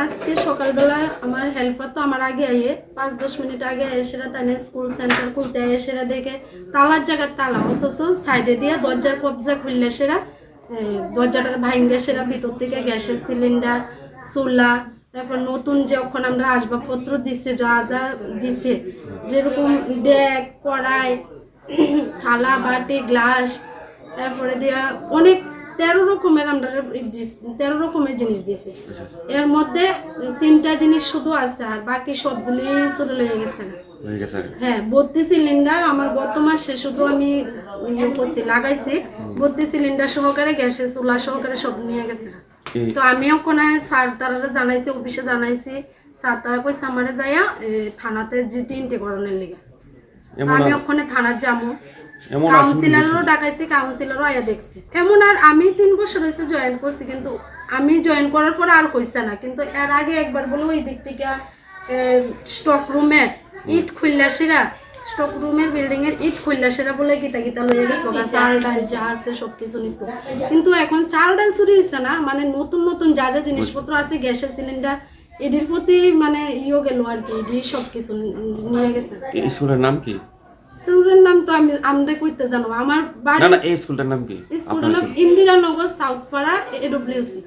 আজকে সকালবেলা আমার হেল্পার তো আমার আগে আইয়ে 5-10 মিনিট আগে এসেরা তানে স্কুল সেন্টার খুলতে এসেরা দেখে তালার জায়গার তালা অথচ সাইডে দিয়ে দরজার কবজা খুললে সেরা দরজাটার ভাঙলে সেরা ভিতর থেকে গ্যাসের সিলিন্ডার চুলা তারপর নতুন যখন আমরা আসবাবপত্র দিচ্ছে যা যা দিছে যেরকম ডেক কড়াই থালা বাটি গ্লাস তারপরে দিয়া অনেক 13 রকমের আমরা 13 রকমের জিনিস দিছে। এর মধ্যে 3টা জিনিস শুধু আছে আর বাকি সবগুলি চুরি হয়ে গেছে না। হ্যাঁ 32 সিলিন্ডার আমার গত মাসে শুধু আমি লাগাইছি 32 সিলিন্ডার সহকারে গ্যাসের চুলা সহকারে সব নিয়ে গেছে। তো আমিও কোন স্যার তারা জানাইছি অফিসে জানাইছি স্যার তারা কইছে আমারে যাইয়া থানাতে জিটি ইন্টিগ্রেশনের লিগে আমি ওখানে থানার যাবো কাউন্সিলরও ডাকাইছি কাউন্সিলরও আয়া দেখছি এমন আর আমি 3 বছর হয়েছে জয়েন করছি কিন্তু আমি জয়েন করার পর আর হইছে না কিন্তু এর আগে একবার বলে ওই দিক থেকে স্টক রুমের ইট খুললাসেরা স্টক রুমের বিল্ডিং এর ইট খুললাসেরা বলে গিতা গিতা লয়ে গেছে চাল ডাল যা আছে সবকিছু নিছে কিন্তু এখন চাল ডাল চুরি হইছে না মানে নতুন নতুন যা যা জিনিসপত্র আছে গ্যাসের সিলিন্ডার এদের প্রতি মানে ইয়ে গেল আর কি এদের সবকিছু নিয়ে গেছে। এই স্কুলের নাম কি? স্কুলের নাম তো আমরা কইতে জানো আমার বাড়ি না না এই স্কুলটার নাম কি? স্কুলটার নাম ইন্দিরানগর সাউথপাড়া এডব্লিউসি।